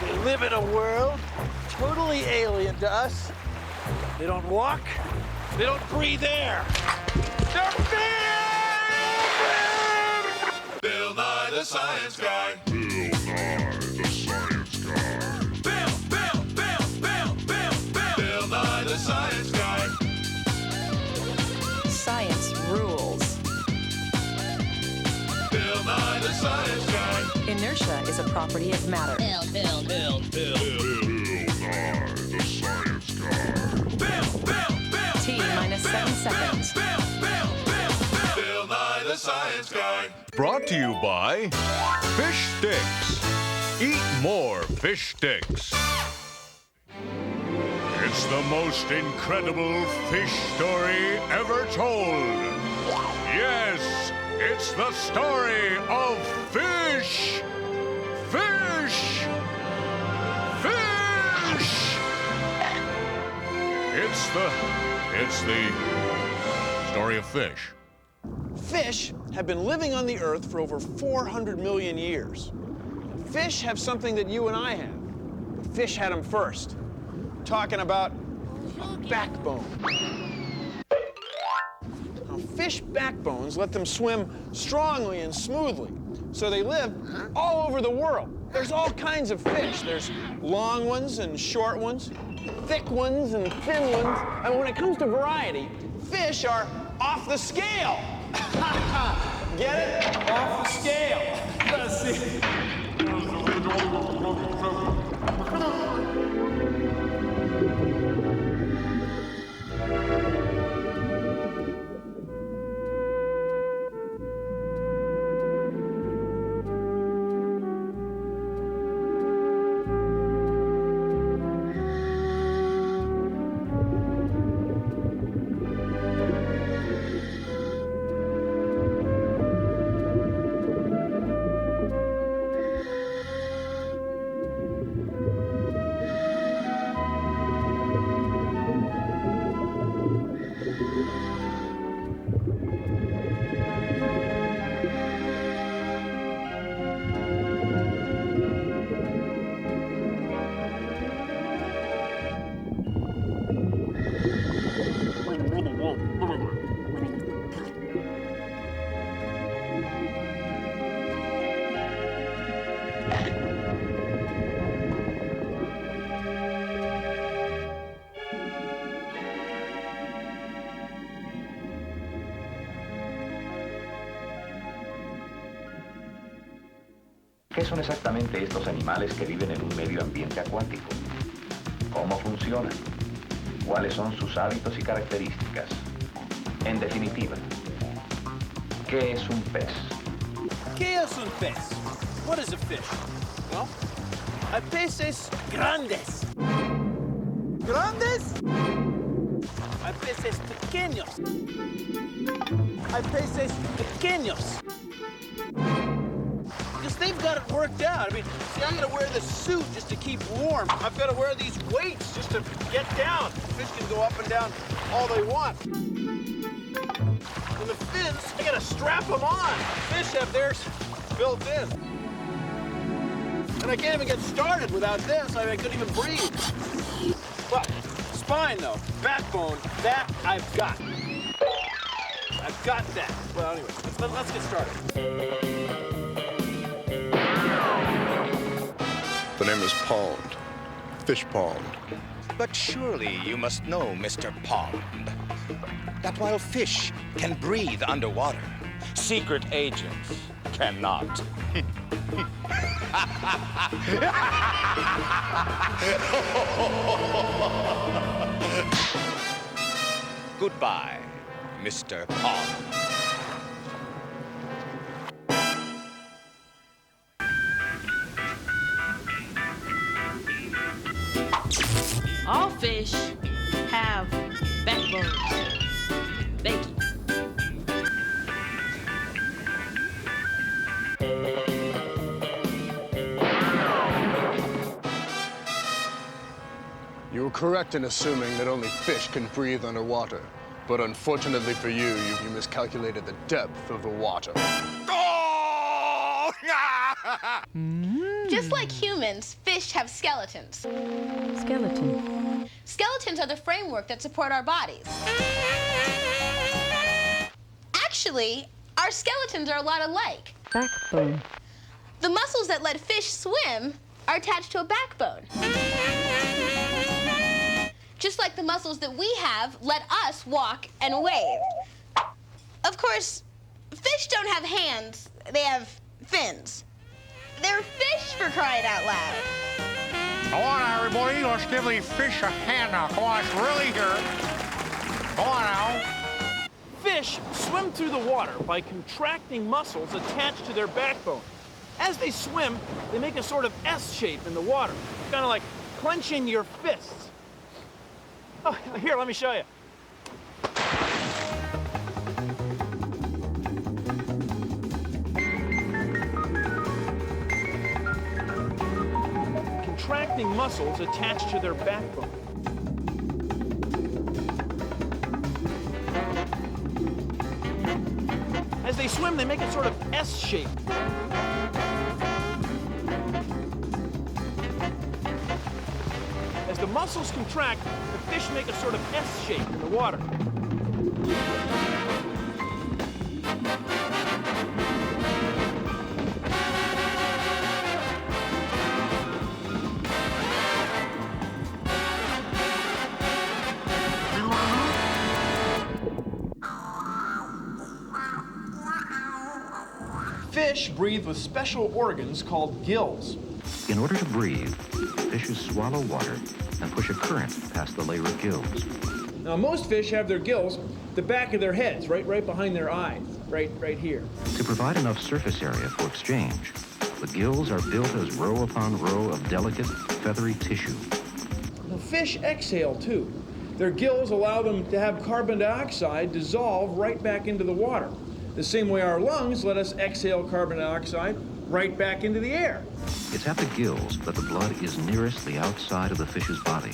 They live in a world totally alien to us. They don't walk. They don't breathe air. They're fish! Bill Nye the Science Guy. Bill Nye the Science Guy. Bill Nye the Science Guy. Science rules. Bill Nye the Science Guy. Inertia is a property of matter. Bill Nye the Science Guy. T minus 7 seconds. Bill Nye the Science Guy. Brought to you by Fish Sticks. Eat more fish sticks. It's the most incredible fish story ever told. Yes, it's the story of fish. Fish! Fish! It's the story of fish. Fish have been living on the Earth for over 400 million years. Fish have something that you and I have. Fish had them first. Talking about a backbone. Now, fish backbones let them swim strongly and smoothly, so they live all over the world. There's all kinds of fish. There's long ones and short ones, thick ones and thin ones. And when it comes to variety, fish are off the scale. Get it? Off the scale. Let's see. ¿Qué son exactamente estos animales que viven en un medio ambiente acuático? ¿Cómo funcionan? ¿Cuáles son sus hábitos y características? En definitiva, ¿qué es un pez? ¿Qué es un pez? What is a fish? Well, hay peces grandes. ¿Grandes? Hay peces pequeños. Hay peces pequeños. Because they've got it worked out. I mean, see, I'm going to wear this suit just to keep warm. I've got to wear these weights just to get down. Fish can go up and down all they want. And the fins, I got to strap them on. Fish have theirs built in. And I can't even get started without this. I mean, I couldn't even breathe. But spine, though, backbone, that I've got. I've got that. Well, anyway, let's get started. The name is Pond. Fish Pond. But surely you must know, Mr. Pond, that while fish can breathe underwater, secret agents cannot. Goodbye, Mr. Pond. All fish have backbones. Thank you. You were correct in assuming that only fish can breathe underwater. But unfortunately for you, you miscalculated the depth of the water. Oh! Just like humans, fish have skeletons. Skeleton. Skeletons are the framework that support our bodies. Actually, our skeletons are a lot alike. Backbone. The muscles that let fish swim are attached to a backbone. Just like the muscles that we have let us walk and wave. Of course, fish don't have hands, they have fins. They're fish, for crying out loud. Come on, everybody, let's give these fish a hand now. Come on, it's really here. Come on now. Fish swim through the water by contracting muscles attached to their backbone. As they swim, they make a sort of S shape in the water, kind of like clenching your fists. Oh, here, let me show you. Contracting muscles attached to their backbone. As they swim, they make a sort of S shape. As the muscles contract, the fish make a sort of S shape in the water. Fish breathe with special organs called gills. In order to breathe, fishes swallow water and push a current past the layer of gills. Now, most fish have their gills at the back of their heads, right behind their eyes, right here. To provide enough surface area for exchange, the gills are built as row upon row of delicate, feathery tissue. Now, fish exhale, too. Their gills allow them to have carbon dioxide dissolve right back into the water. The same way our lungs let us exhale carbon dioxide right back into the air. It's at the gills that the blood is nearest the outside of the fish's body.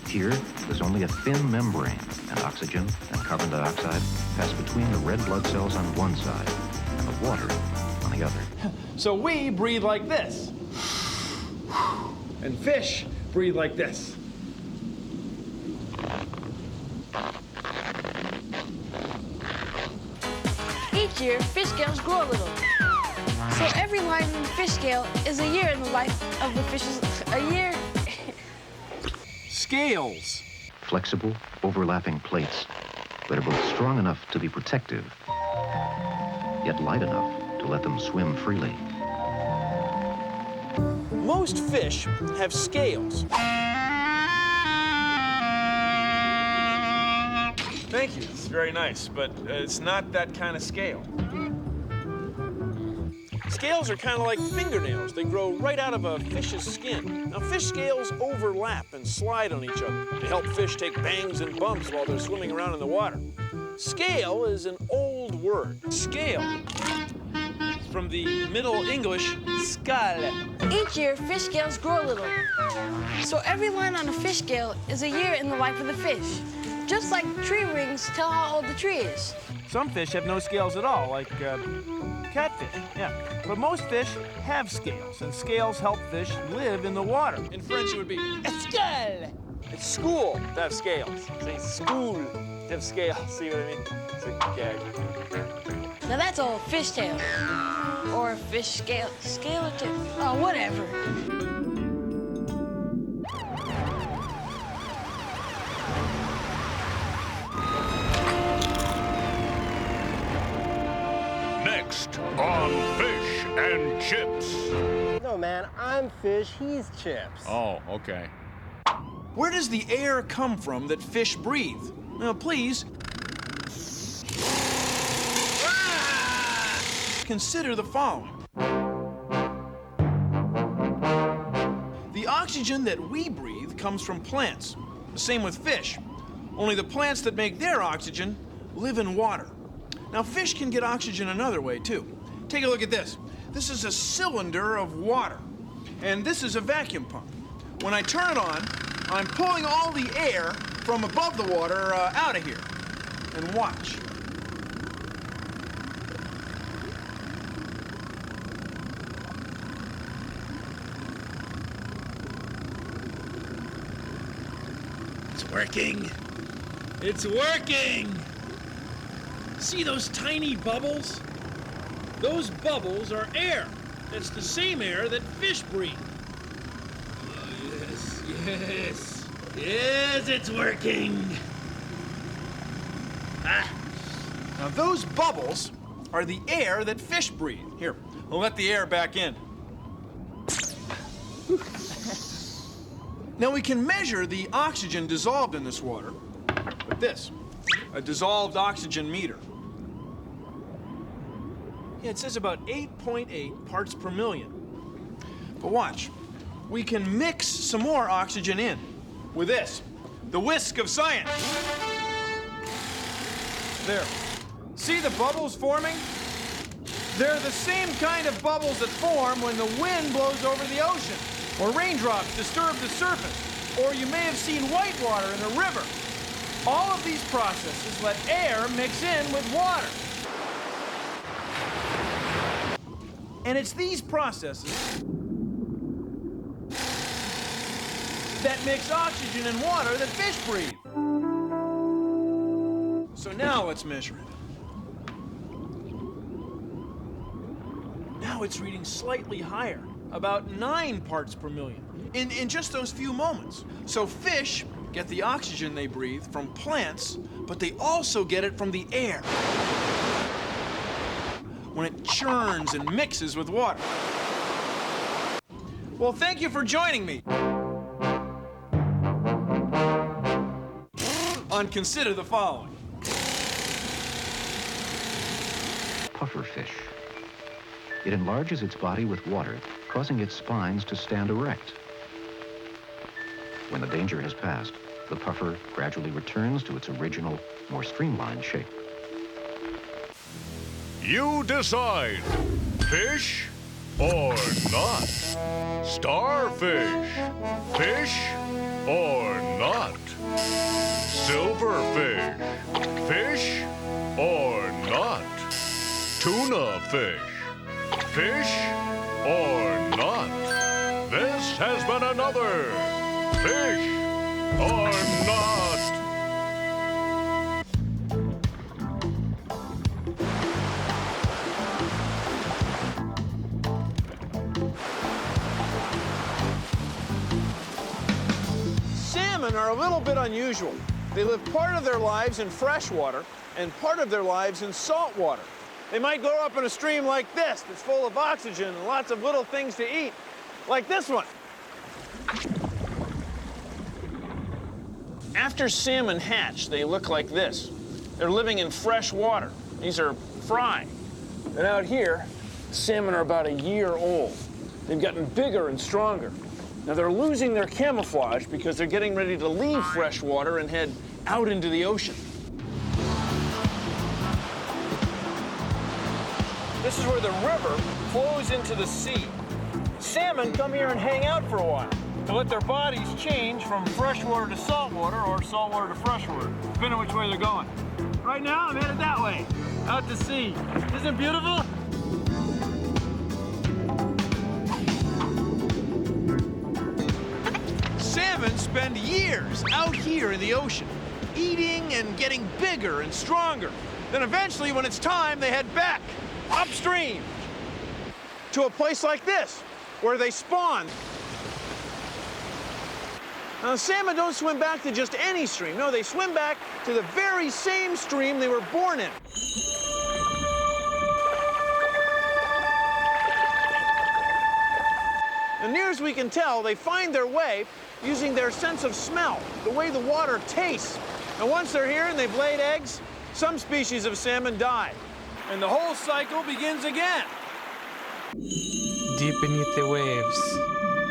Here, there's only a thin membrane, and oxygen and carbon dioxide pass between the red blood cells on one side and the water on the other. So we breathe like this. And fish breathe like this. Each year, fish scales grow a little. So every line in the fish scale is a year in the life of the fish's... a year... Scales. Flexible, overlapping plates that are both strong enough to be protective, yet light enough to let them swim freely. Most fish have scales. Thank you, it's very nice, but it's not that kind of scale. Scales are kind of like fingernails. They grow right out of a fish's skin. Now, fish scales overlap and slide on each other. They help fish take bangs and bumps while they're swimming around in the water. Scale is an old word. Scale. It's from the Middle English, skull. Each year, fish scales grow a little. So every line on a fish scale is a year in the life of the fish. Just like tree rings tell how old the tree is. Some fish have no scales at all, like catfish, yeah. But most fish have scales, and scales help fish live in the water. In French, it would be escale. It's school to have scales. Say school to have scales. See what I mean? It's a gag. Now that's a fish tail. Or a fish scale. Scale or tail. Oh, whatever. Next on Fish and Chips. No, man, I'm fish, he's chips. Oh, okay. Where does the air come from that fish breathe? Now, please. Consider the following. The oxygen that we breathe comes from plants. The same with fish. Only the plants that make their oxygen live in water. Now, fish can get oxygen another way, too. Take a look at this. This is a cylinder of water, and this is a vacuum pump. When I turn it on, I'm pulling all the air from above the water out of here. And watch. working. It's working! See those tiny bubbles? Those bubbles are air. It's the same air that fish breathe. Oh, yes, yes. Yes, it's working. Ah. Now those bubbles are the air that fish breathe. Here, I'll let the air back in. Now we can measure the oxygen dissolved in this water with this, a dissolved oxygen meter. Yeah, it says about 8.8 parts per million. But watch, we can mix some more oxygen in with this, the whisk of science. There. See the bubbles forming? They're the same kind of bubbles that form when the wind blows over the ocean, or raindrops disturb the surface, or you may have seen whitewater in a river. All of these processes let air mix in with water. And it's these processes that mix oxygen and water that fish breathe. So now let's measure it. Now it's reading slightly higher, about 9 parts per million, in just those few moments. So fish get the oxygen they breathe from plants, but they also get it from the air when it churns and mixes with water. Well, thank you for joining me on Consider the Following. Pufferfish. It enlarges its body with water, causing its spines to stand erect. When the danger has passed, the puffer gradually returns to its original, more streamlined shape. You decide. Fish or not? Starfish. Fish or not? Silverfish. Fish or not? Tuna fish. Fish or not? This has been another Fish or Not. Salmon are a little bit unusual. They live part of their lives in fresh water and part of their lives in salt water. They might grow up in a stream like this that's full of oxygen and lots of little things to eat, like this one. After salmon hatch, they look like this. They're living in fresh water. These are fry. And out here, salmon are about a year old. They've gotten bigger and stronger. Now they're losing their camouflage because they're getting ready to leave fresh water and head out into the ocean. This is where the river flows into the sea. Salmon come here and hang out for a while to let their bodies change from freshwater to saltwater or saltwater to freshwater, depending on which way they're going. Right now, I'm headed that way, out to sea. Isn't it beautiful? Salmon spend years out here in the ocean, eating and getting bigger and stronger. Then eventually, when it's time, they head back upstream to a place like this, where they spawn. Now, salmon don't swim back to just any stream. No, they swim back to the very same stream they were born in. And near as we can tell, they find their way using their sense of smell, the way the water tastes. And once they're here and they've laid eggs, some species of salmon die. And the whole cycle begins again. Deep beneath the waves,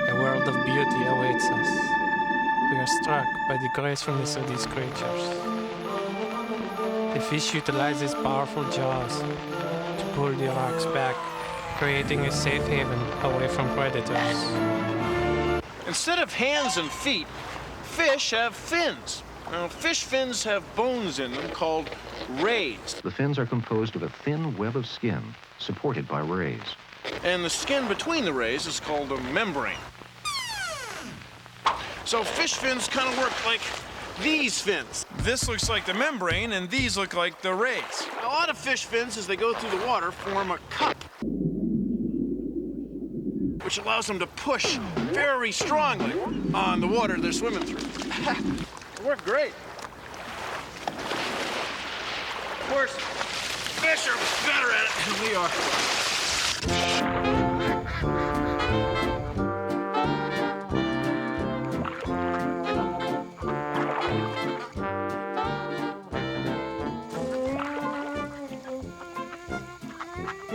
a world of beauty awaits us. We are struck by the gracefulness of these creatures. The fish utilizes powerful jaws to pull the rocks back, creating a safe haven away from predators. Instead of hands and feet, fish have fins. Now, fish fins have bones in them called rays. The fins are composed of a thin web of skin supported by rays. And the skin between the rays is called a membrane. So fish fins kind of work like these fins. This looks like the membrane, and these look like the rays. A lot of fish fins, as they go through the water, form a cup, which allows them to push very strongly on the water they're swimming through. It worked great. Of course, fish are better at it than we are.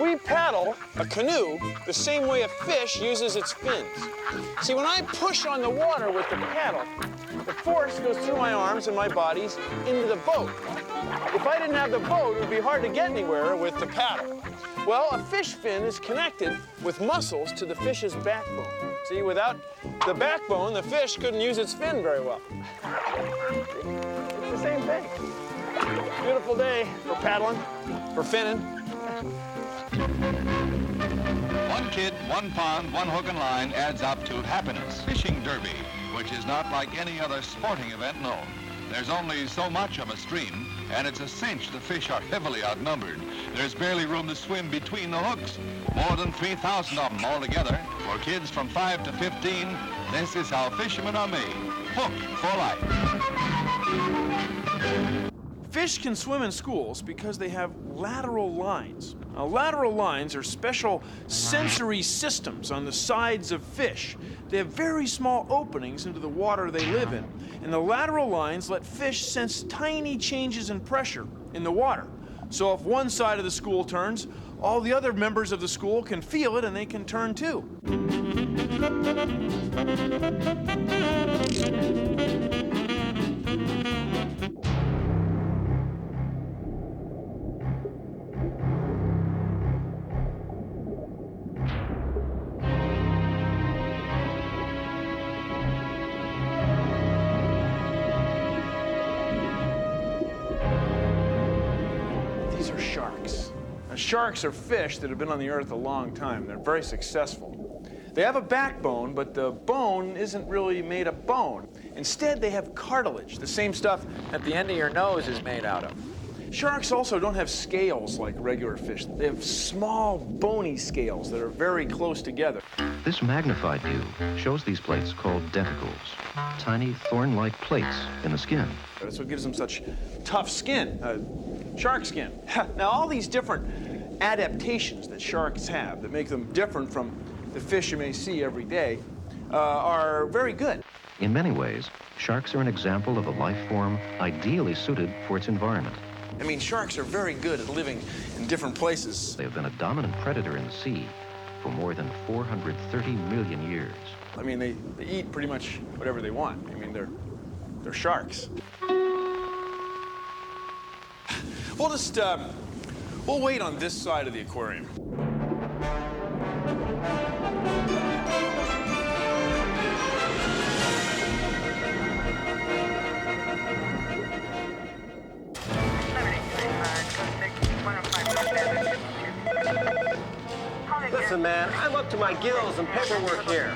We paddle a canoe the same way a fish uses its fins. See, when I push on the water with the paddle, the force goes through my arms and my bodies into the boat. If I didn't have the boat, it would be hard to get anywhere with the paddle. Well, a fish fin is connected with muscles to the fish's backbone. See, without the backbone, the fish couldn't use its fin very well. It's the same thing. Beautiful day for paddling, for finning. One kid, one pond, one hook and line adds up to happiness. Fishing derby, which is not like any other sporting event known. There's only so much of a stream, and it's a cinch the fish are heavily outnumbered. There's barely room to swim between the hooks. More than 3,000 of them altogether. For kids from 5 to 15, this is how fishermen are made. Hooked for life. Fish can swim in schools because they have lateral lines. Now, lateral lines are special sensory systems on the sides of fish. They have very small openings into the water they live in. And the lateral lines let fish sense tiny changes in pressure in the water. So if one side of the school turns, all the other members of the school can feel it and they can turn too. These are sharks. Now, sharks are fish that have been on the earth a long time. They're very successful. They have a backbone, but the bone isn't really made of bone. Instead, they have cartilage, the same stuff at the end of your nose is made out of. Sharks also don't have scales like regular fish. They have small, bony scales that are very close together. This magnified view shows these plates called denticles, tiny thorn-like plates in the skin. That's what gives them such tough skin, shark skin. Now, all these different adaptations that sharks have that make them different from the fish you may see every day are very good. In many ways, sharks are an example of a life form ideally suited for its environment. I mean, sharks are very good at living in different places. They have been a dominant predator in the sea for more than 430 million years. I mean, they eat pretty much whatever they want. I mean, they're sharks. We'll just, we'll wait on this side of the aquarium. Listen, man, I'm up to my gills in paperwork here.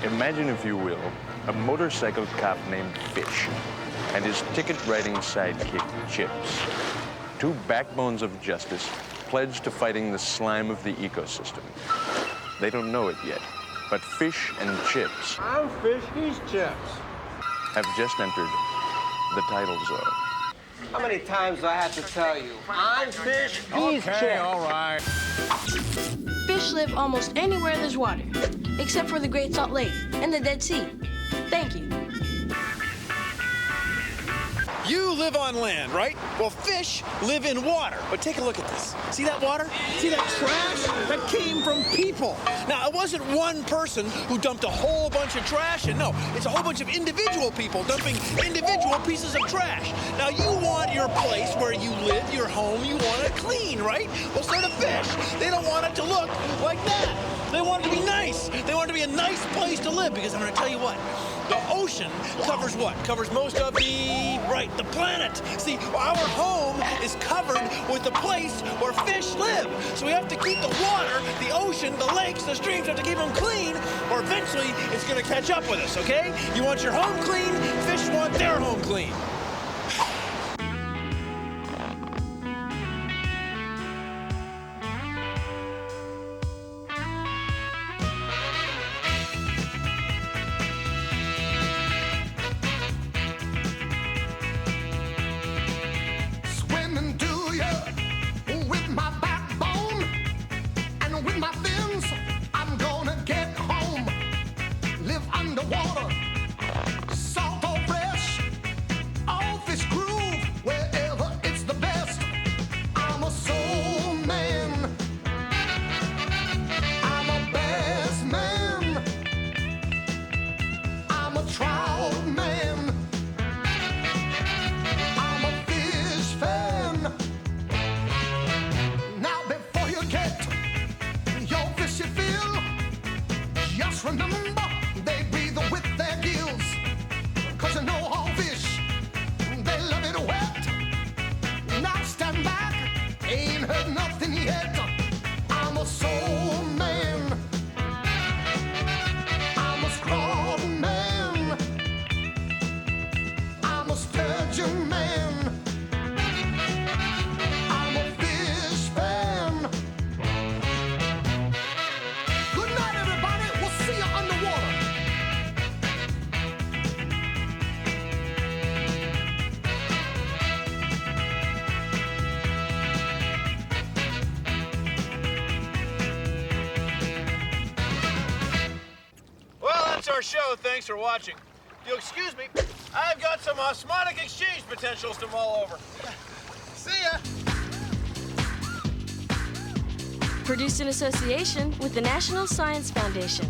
Imagine, if you will, a motorcycle cop named Fish and his ticket-writing sidekick, Chips. Two backbones of justice pledged to fighting the slime of the ecosystem. They don't know it yet, but Fish and Chips I'm Fish, he's Chips. have just entered the title zone. How many times do I have to tell you? I'm Fish, he's Chips. All right. Fish live almost anywhere there's water, except for the Great Salt Lake and the Dead Sea. Thank you. You live on land, right? Well, fish live in water. But take a look at this. See that water? See that trash? That came from people. Now, it wasn't one person who dumped a whole bunch of trash in. No, it's a whole bunch of individual people dumping individual pieces of trash. Now, you want your place where you live, your home, you want it clean, right? Well, so do fish. They don't want it to look like that. They want it to be nice. They want it to be a nice place to live because I'm going to tell you what. The ocean covers what? Covers most of the planet. See, our home is covered with the place where fish live. So we have to keep the water, the ocean, the lakes, the streams, we have to keep them clean, or eventually it's going to catch up with us, okay? You want your home clean, fish want their home clean. Our show. Thanks for watching. If you'll excuse me, I've got some osmotic exchange potentials to mull over. See ya! Produced in association with the National Science Foundation.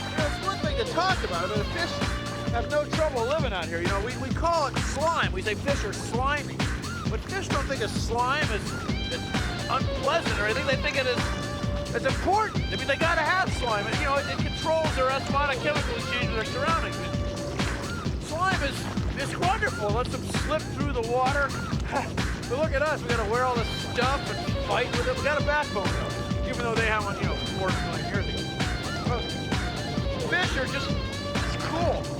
You know, it's one thing to talk about, but fish have no trouble living out here. You know, we call it slime. We say fish are slimy. But fish don't think of slime as unpleasant or anything. They think it is it's important. I mean, they gotta have slime. You know, it controls their osmotic chemical exchange with their surroundings. Slime is wonderful. It lets them slip through the water. But look at us. We gotta wear all this stuff and fight with it. We got a backbone though, even though they had one, 4 million years ago. Fish are just cool.